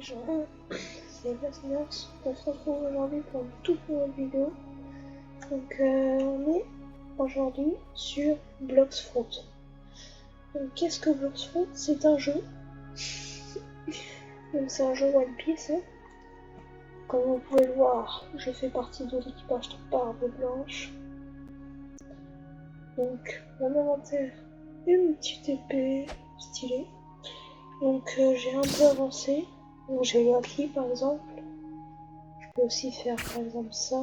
gens, c'est Vasnas. On se retrouve aujourd'hui pour une toute nouvelle vidéo. Donc on est aujourd'hui sur Blox Fruit. Donc qu'est-ce que Blox Fruit? C'est un jeu. Donc c'est un jeu One Piece. Hein. Comme vous pouvez le voir, je fais partie de l'équipage de Barbe Blanche. Donc mon inventaire, une petite épée stylée. Donc j'ai un peu avancé. Donc j'ai le haki par exemple. Je peux aussi faire par exemple ça.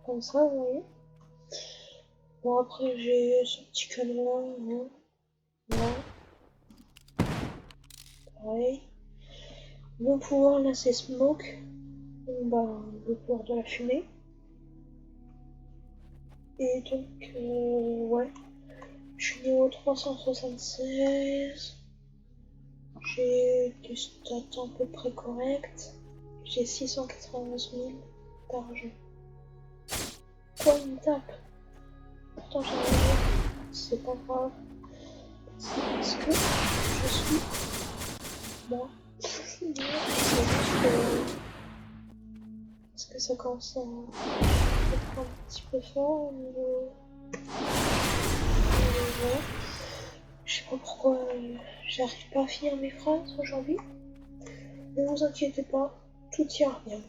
Comme ça, vous voyez. Bon après j'ai ce petit canon là. Là. Pareil. Mon pouvoir là c'est smoke. Donc bah le pouvoir de la fumée. Et donc ouais. Je suis niveau 376. J'ai des stats à peu près correctes. J'ai 691 000 par jeu. Quoi, il me tape? Pourtant j'ai rien. C'est pas grave. C'est parce que je suis moi. C'est juste parce que ça commence à être un petit peu fort au niveau. Voilà. Je sais pas pourquoi j'arrive pas à finir mes phrases aujourd'hui. Ne vous inquiétez pas, tout ira bien.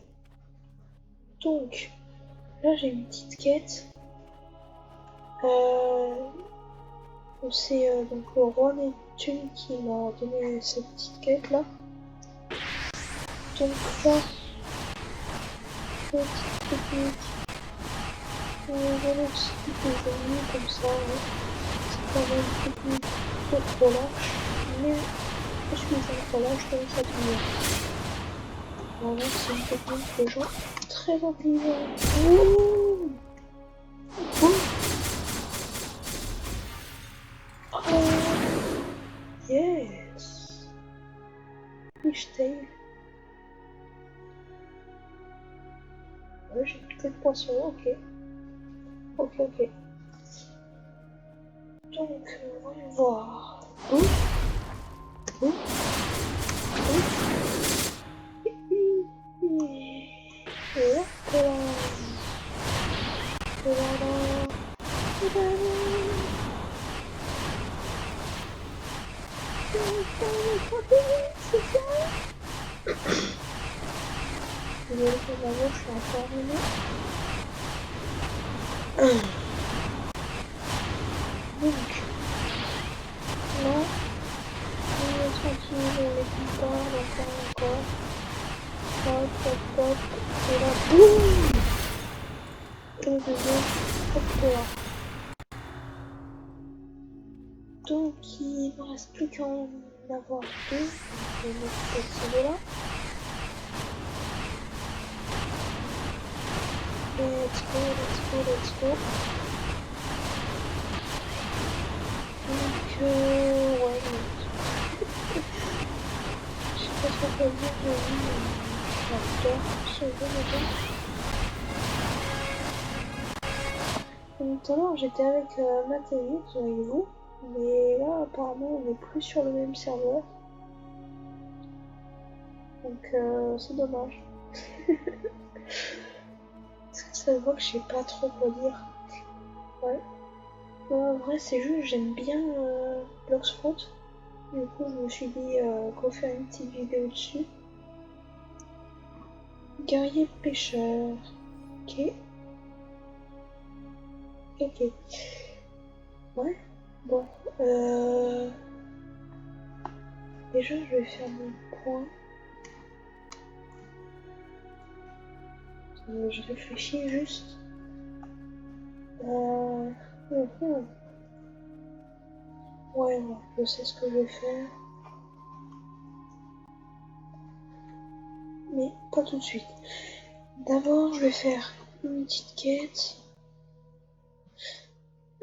Donc, là j'ai une petite quête. C'est donc le roi Neptune qui m'a donné cette petite quête là. Donc là, petite technique. Voilà aussi des ennemis comme ça. Hein. C'est pas mal une technique de relâche, mais je suis en relâche comme ça tout le monde. Voilà, c'est une technique de gens très intelligents. Ouh ouh. Yes. Fishtail. Ouais, j'ai plus de poisson, ok. Ok. Donc, voyons voir. Ouh. Et hop là. C'est ça. Désolé pour ma voix, je suis encore arrivée. Donc, là, on est tranquille, on l'écoute pas, encore. Hop, et là, boum. Et le deuxième, hop là. Donc, il ne me reste plus qu'à en avoir deux. Donc, je vais mettre celui-là. Let's go. Donc, ouais, je sais pas ce qu'on peut dire, j'adore ce jeu déjà. Donc, tout à l'heure, j'étais avec Mathéus, avec vous, mais là, apparemment, on n'est plus sur le même serveur. Donc, c'est dommage. Parce que ça se voit que je sais pas trop quoi dire. Ouais. En vrai, c'est juste, j'aime bien Blox Fruit. Du coup, je me suis dit qu'on va faire une petite vidéo dessus. Guerrier pêcheur. Ok. Ouais. Bon. Déjà, je vais faire mon point. Je réfléchis juste. Ouais, je sais ce que je vais faire. Mais pas tout de suite. D'abord, je vais faire une petite quête.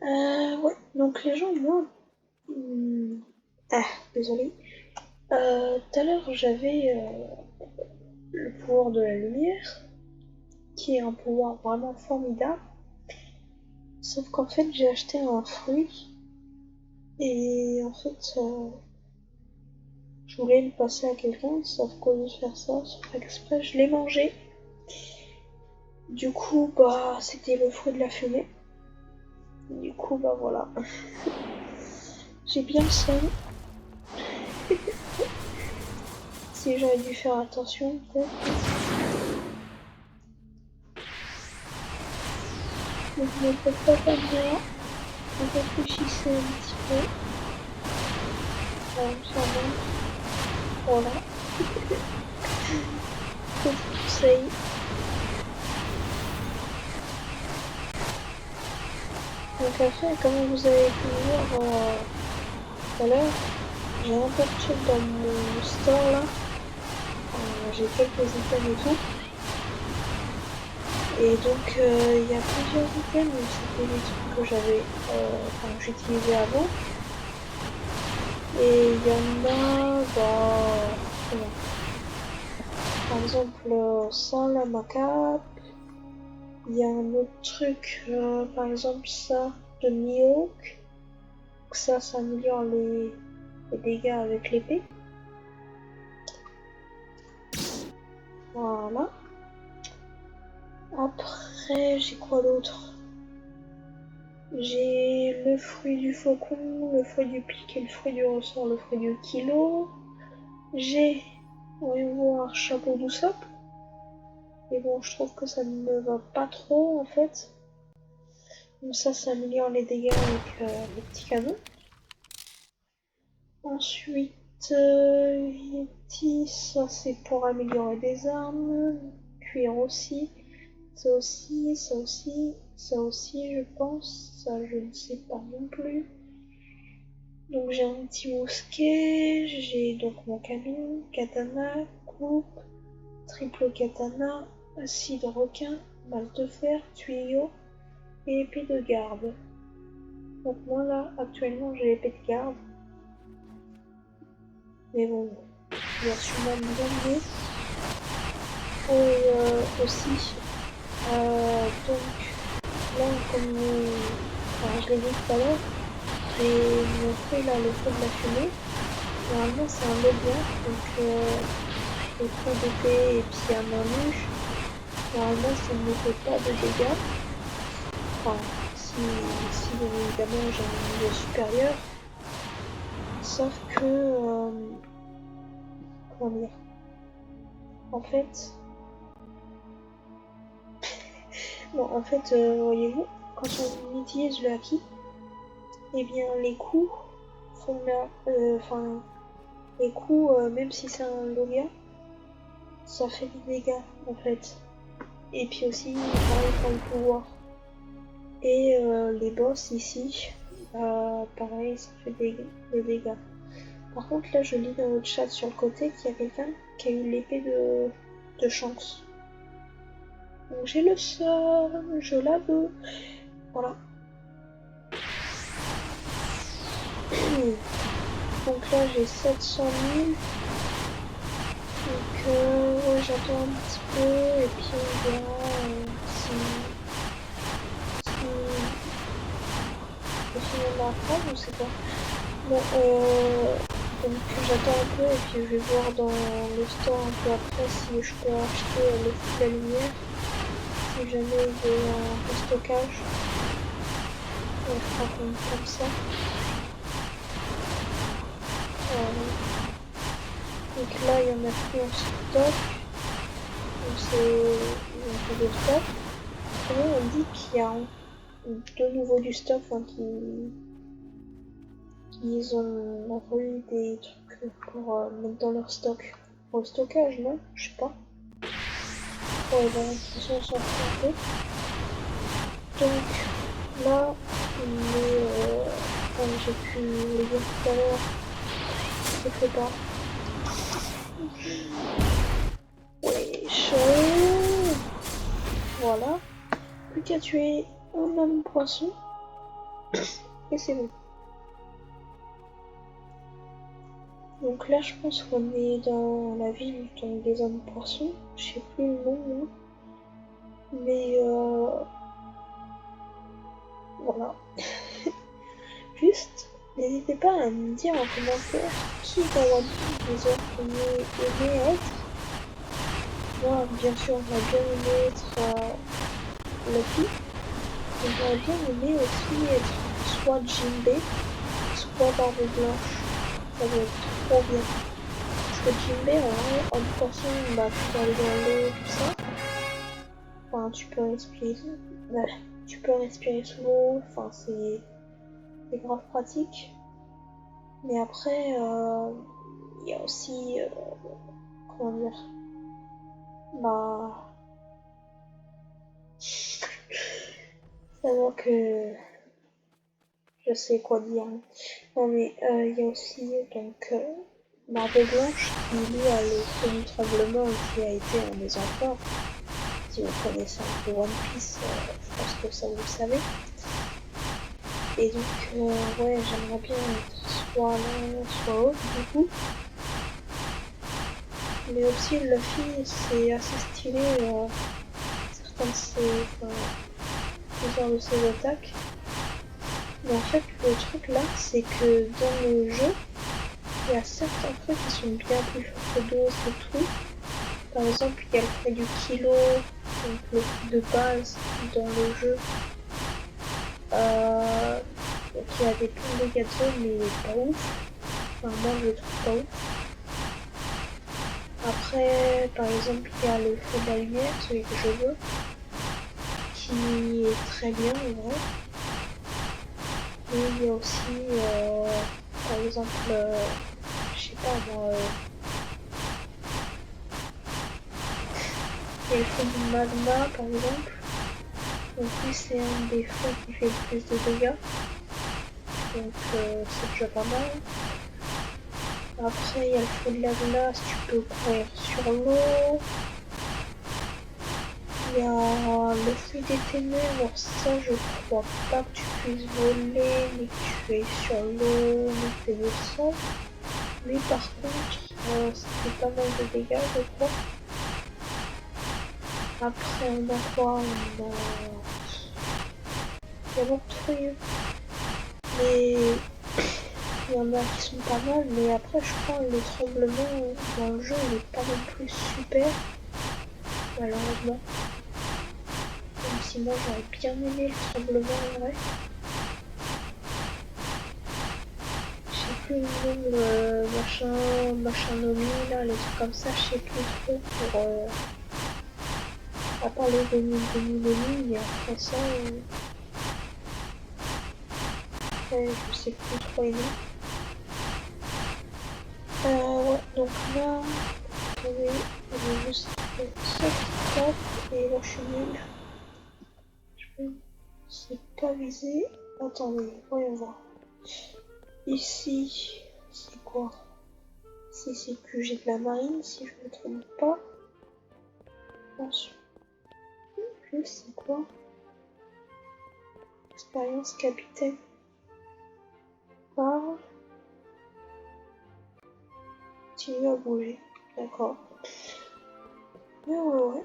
Ouais. Donc les gens, moi... désolé. Tout à l'heure, j'avais le pouvoir de la lumière, qui est un pouvoir vraiment formidable. Sauf qu'en fait, j'ai acheté un fruit. Et en fait, je voulais le passer à quelqu'un, sauf qu'au lieu de faire ça, sans faire exprès, je l'ai mangé. Du coup, bah, c'était le fruit de la fumée. Du coup, bah voilà. J'ai bien le seum. Si j'aurais dû faire attention, peut-être. Donc, ne faites pas comme moi. Vous réfléchissez un petit peu. Voilà, ça monte. Voilà. Petit conseil. Donc après, comme vous avez pu voir tout à l'heure, j'ai un peu de trucs dans mon store là. J'ai quelques items et tout. Et donc il y a plusieurs items, c'était des trucs que j'avais, que j'utilisais avant. Et il y en a, bah, comment par exemple, ça, la macabre. Il y a un autre truc, par exemple ça, de Mihawk. Ça améliore les dégâts avec l'épée. Voilà. Après, j'ai quoi d'autre? J'ai le fruit du faucon, le fruit du pic et le fruit du ressort, le fruit du kilo. J'ai, voyons voir, chapeau d'Usopp. Mais bon, je trouve que ça ne me va pas trop en fait. Donc ça améliore les dégâts avec les petits canons. Ensuite, Yeti, ça c'est pour améliorer des armes. Cuir aussi. Ça aussi, ça aussi, ça aussi, je pense. Ça, je ne sais pas non plus. Donc j'ai un petit mousquet, j'ai donc mon canon, katana, coupe, triple katana, acide requin, masse de fer, tuyau et épée de garde. Donc moi là, actuellement j'ai l'épée de garde. Mais bon, il y a sûrement bien mieux. Et aussi, donc là, comme je l'ai dit tout à l'heure, j'ai montré là le feu de la fumée. Normalement c'est un lobia, donc le trou d'épée et puis à main nue. Normalement ça ne me fait pas de dégâts. Enfin, si bien évidemment j'ai un niveau supérieur. Sauf que, comment dire, en fait, bon, en fait, voyez-vous, quand on utilise le haki, eh bien les coups font la, enfin, les coups, même si c'est un logia, ça fait des dégâts en fait. Et puis aussi, pareil pour le pouvoir. Et les boss ici, pareil, ça fait des dégâts. Par contre, là, je lis dans le chat sur le côté qu'il y a quelqu'un qui a eu l'épée de chance. Donc j'ai le sort, je la veux. Voilà. Donc là, j'ai 700 000. Donc ouais, j'attends un petit peu et puis on verra si je finis ma phrase, je sais pas. Bon, donc j'attends un peu et puis je vais voir dans le store un peu après si je peux acheter le feu de la lumière. Si jamais il y a un stockage, je crois comme ça. Donc là, il y en a plus en stock. Donc c'est un peu de stock. Et on dit qu'il y a de nouveau du stock, enfin, qu'ils ont eu des trucs pour mettre dans leur stock. Pour le stockage, non? Je sais pas. Ouais, bah, de toute façon, on s'en fout un peu. Donc là, comme j'ai pu le dire tout à l'heure, je fais pas. Ouais, chaud. Voilà. Plus qu'à tuer un homme poisson. Et c'est bon. Donc là, je pense qu'on est dans la ville donc des hommes poissons. Je sais plus le nom, hein. Mais voilà. Juste, N'hésitez pas à me dire en commentaire qui dans One Piece vous auriez aimé être. Moi, bien sûr, j'aurais bien aimé être Luffy. Et j'aurais bien aimé aussi être soit Jinbei, soit Barbe Blanche. Ça va être trop bien. Parce que Jinbei, en vrai, en pensant, bah, tu peux aller dans l'eau, tout ça. Enfin, tu peux respirer sous l'eau. Enfin, c'est grave pratique. Mais après, il y a aussi, comment dire, bah, savoir que je sais quoi dire. Non mais il y a aussi donc Barbe Blanche qui lui a le feu du tremblement qui a été un des empereurs. Si vous connaissez un peu One Piece, je pense que ça vous le savez. Et donc ouais, j'aimerais bien être soit l'un, soit l'autre du coup. Mais aussi Luffy, c'est assez stylé plusieurs de ses attaques. Mais en fait, le truc là, c'est que dans le jeu, il y a certains trucs qui sont bien plus forts que d'autres et tout. Par exemple, il y a le fait du kilo, donc le truc de base dans le jeu. Donc il y a des points de gâteau, mais pas ouf. Enfin, moi je le trouve pas ouf. Après, par exemple, il y a le feu de la lumière, celui que je veux, qui est très bien en vrai. Et il y a aussi, par exemple, je sais pas moi, il y a le feu du magma par exemple. Donc lui c'est un des feux qui fait le plus de dégâts. Donc c'est déjà pas mal. Après il y a le feu de la glace, tu peux courir sur l'eau. Il y a le feu des ténèbres, ça je crois pas que tu puisses voler, ni que tu es sur l'eau, ni que tu descends. Lui par contre, ça fait pas mal de dégâts je crois. Après on a quoi? Il y a beaucoup de feuilles. Mais il y en a qui sont pas mal, mais après je crois le tremblement dans le jeu n'est pas non plus super, malheureusement. Même si moi j'aurais bien aimé le tremblement en vrai. Je sais plus le nom, machin Nomi là, les trucs comme ça, je sais plus trop pour à part les Nomi, mais après ça, ouais, je sais plus trop les noms. Ouais, donc là, attendez, je vais juste faire ça qui tape, et là je suis nulle. C'est pas visé. Attendez, voyons voir. Ici, c'est quoi? Ici, c'est QG de la marine, si je me trompe pas. Ensuite, c'est quoi? Expérience capitaine. Par. Continue à bouger. D'accord. Ouais.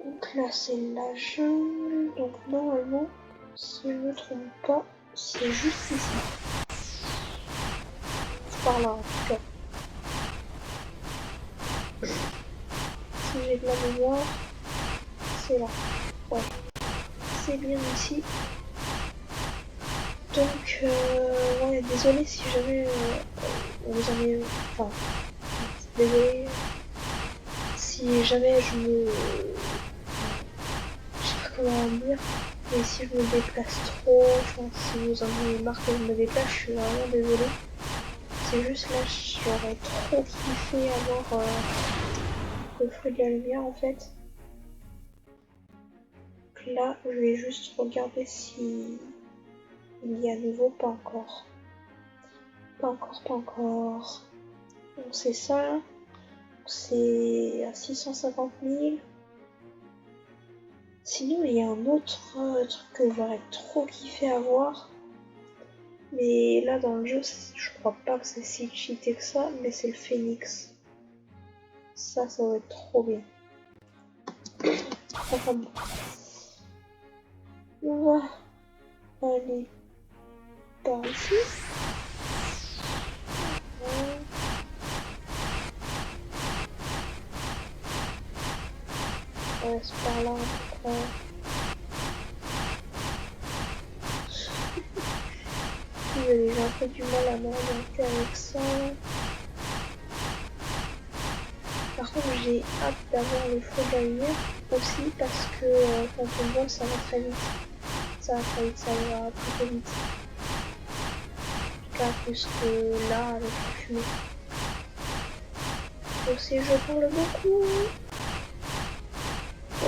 Donc là, c'est la jungle. Donc normalement, si je me trompe pas, c'est juste ici. C'est par là en tout cas. Si j'ai de la mémoire, c'est là. Ouais. C'est bien ici. Donc, ouais, désolé si jamais vous avez. Enfin, désolé si jamais je me. Je sais pas comment dire, mais si je me déplace trop, enfin, si vous en avez marre que je me déplace, je suis vraiment désolée. C'est juste là, j'aurais trop kiffé avoir le fruit de la lumière en fait. Donc là, je vais juste regarder si il y a à nouveau, pas encore. Pas encore. Donc c'est ça. C'est à 650 000. Sinon, il y a un autre truc que j'aurais trop kiffé avoir. Mais là, dans le jeu, je crois pas que c'est si cheaté que ça, mais c'est le Phoenix. Ça va être trop bien. Enfin bon. On va aller par ici. reste par là à peu près. J'ai un peu du mal à m'orienter avec ça. Par contre, j'ai hâte d'avoir le feu de la lumière aussi parce que quand on voit, ça va très vite. Ça va très vite, ça va très vite. En tout cas, plus que là avec la fumée. Aussi, je parle beaucoup.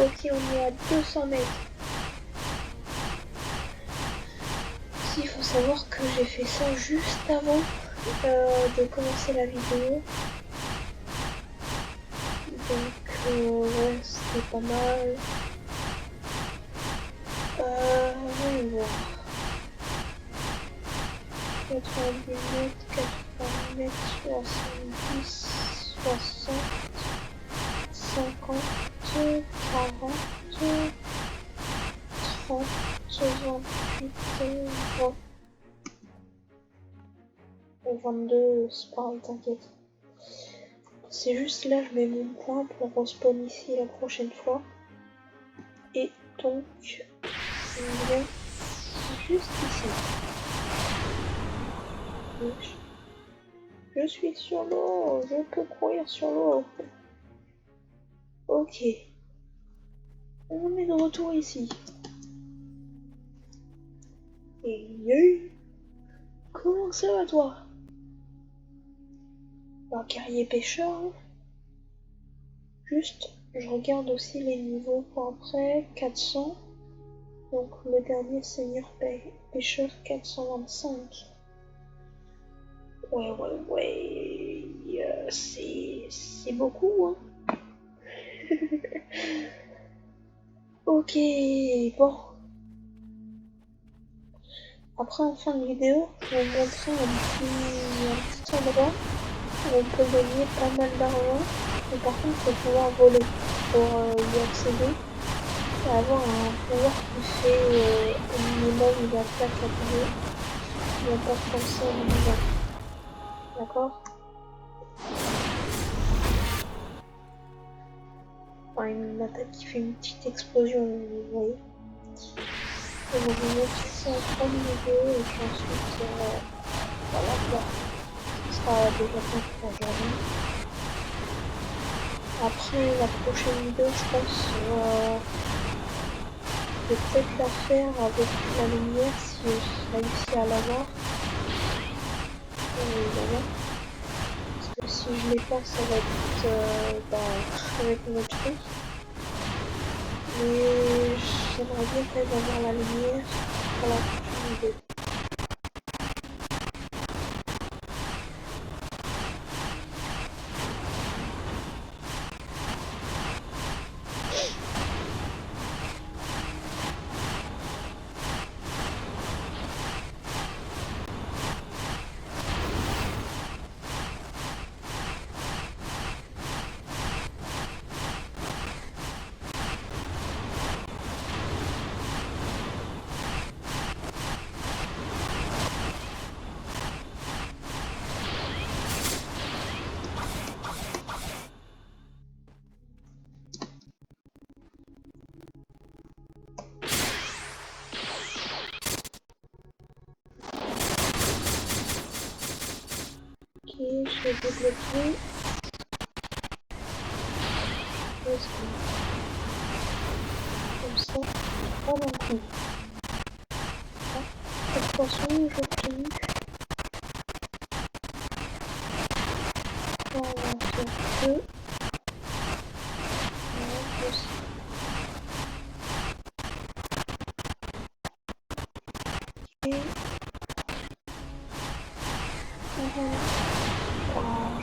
Ok, on est à 200 mètres. Il faut savoir que j'ai fait ça juste avant de commencer la vidéo. Donc ouais, c'était pas mal. Voyons voir. 90 mètres, 80 mètres, 70, 60, 50, 40, 30, 28, 20. 22, c'est pareil, t'inquiète. C'est juste là, je mets mon point pour respawn ici la prochaine fois. Et donc, on vient juste ici. Je suis sur l'eau, je peux courir sur l'eau. Ok. On est de retour ici. Et comment ça va toi? Un guerrier pêcheur, hein. Juste, je regarde aussi les niveaux pour après. 400. Donc le dernier seigneur pêcheur 425. Ouais. C'est beaucoup, hein. Ok, bon. Après, en fin de vidéo, je vais vous montrer un petit endroit où on peut gagner pas mal d'argent. Mais par contre, il faut pouvoir voler pour y accéder et avoir un pouvoir qui fait au minimum une attaque à pied. Il n'y a pas de penser au minimum. D'accord? Enfin, une attaque qui fait une petite explosion, vous voyez. On va vous montrer ça en fin de vidéo et puis ensuite, voilà, ce sera déjà tout pour aujourd'hui. Après la prochaine vidéo, je pense, je vais peut-être la faire avec la lumière si je réussis à l'avoir. Évidemment. Parce que si je l'ai pas, ça va être avec une autre chose. Mais j'aimerais bien quand même avoir la lumière pour la prochaine vidéo. Ok, je vais débloquer. Comme ça, pas d'un coup. Cette poisson, j'ai obtenu. On va en faire deux. Et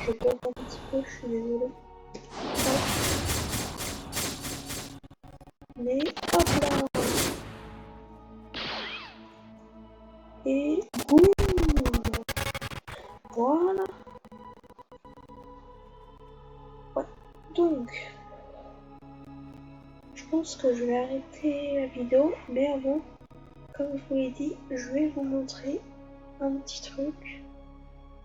je perds un petit peu, je suis désolée. Mais hop là. Et boum. Voilà. Ouais. Donc, je pense que je vais arrêter la vidéo, mais avant, comme je vous l'ai dit, je vais vous montrer un petit truc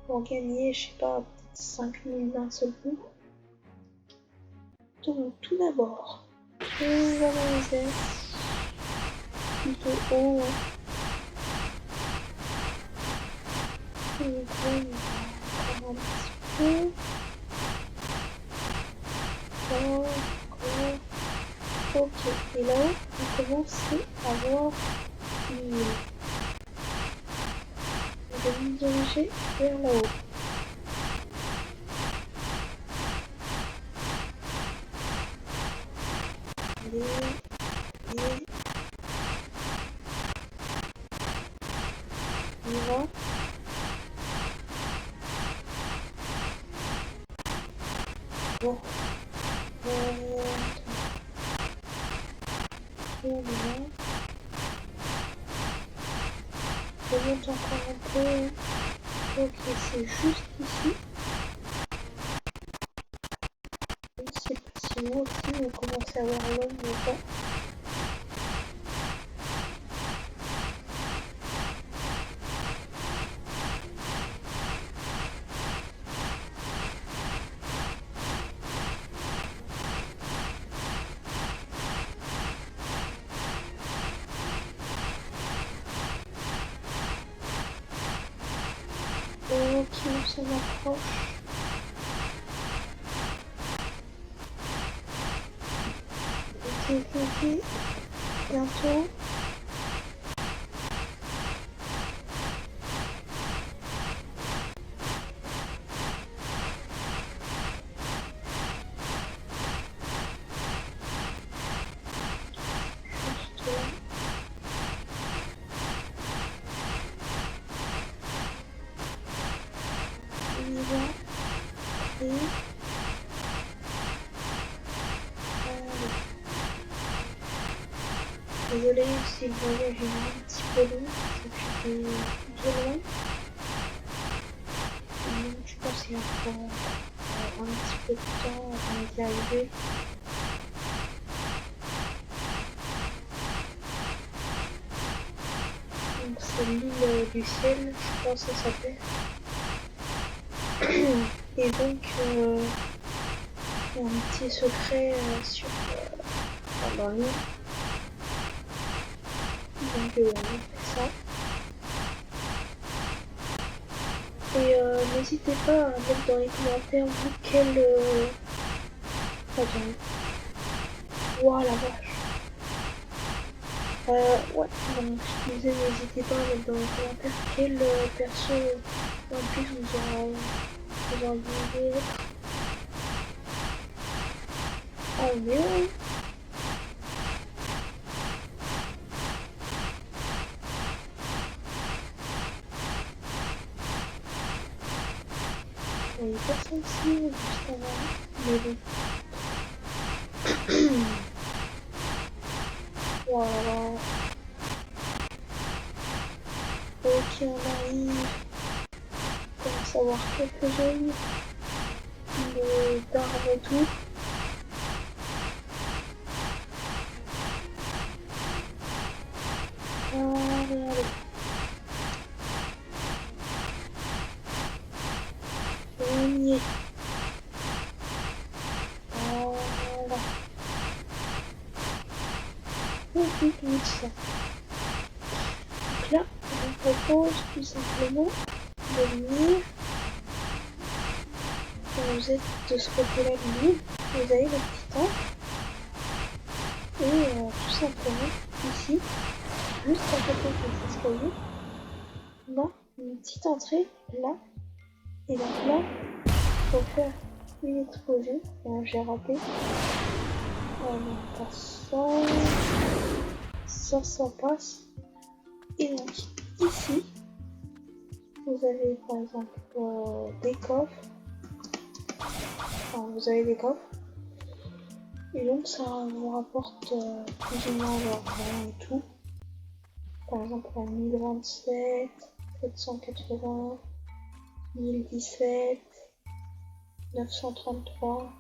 pour gagner, je sais pas, 5000 d'un seul coup. Donc, tout d'abord, dans la misère. Plutôt haut. Hein. Donc là, on va encore un petit peu. Encore. Ok. Et là-haut, on commence à voir une île. On va nous diriger vers là-haut. Allez. On y va. Bon. On y va. Je monte encore un peu. Ok, c'est juste ici. Je ne sais pas si moi aussi on commence à voir l'homme ou pas. Ok, on s'en approche. Ok. Bientôt. Juste là. On y va. Et... Désolée si le voyage est un petit peu long, c'est que j'étais plutôt loin. Donc je pense qu'il va falloir un petit peu de temps avant d'y arriver. Donc c'est l'île du ciel, je pense que ça s'appelle. Et donc il y a un petit secret dans l'île. Donc on fait ça. Et n'hésitez pas à mettre dans les commentaires vous quel... Attends. Ouah la vache. Ouais, donc je disais n'hésitez pas à mettre dans les commentaires quel perso en plus vous en voulez. Ah mais ouais. Il y a personne ici juste avant. Mais bon. Voilà. Ok, on arrive. On commence à voir quelques zones d'arbres et tout. Allez. On y est. Voilà. Tout ça. Donc là, on vous propose tout simplement de venir. Quand vous êtes de ce côté-là de l'île, vous avez le petit temple. Et tout simplement, ici, juste à côté de cet escalier, on a une petite entrée là. Et donc là, il faut faire une explosion. Bon, j'ai raté. On passe ça passe. Et donc ici, vous avez par exemple des coffres. Enfin, vous avez des coffres. Et donc ça vous rapporte plus ou moins l'argent et tout. Par exemple en 1027, 780, 1017, 933.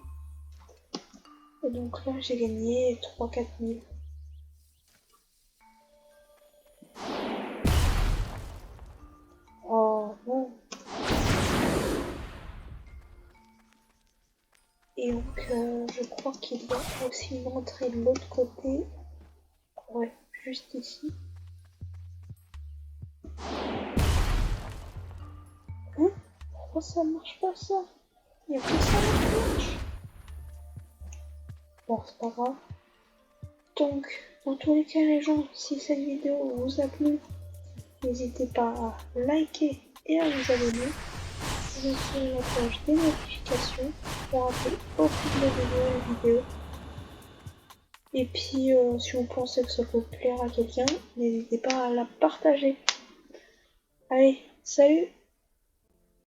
Et donc là j'ai gagné 3-4 000. Oh non. Et donc je crois qu'il y a aussi une entrée de l'autre côté. Ouais, juste ici. Hein? Pourquoi ça marche pas ça? Il y a que ça qui marche. Bon, c'est pas grave. Donc, dans tous les cas les gens, si cette vidéo vous a plu, n'hésitez pas à liker et à vous abonner. Vous activez la cloche des notifications pour rater aucune de mes nouvelles vidéos. Et puis, si vous pensez que ça peut plaire à quelqu'un, n'hésitez pas à la partager. Allez, salut!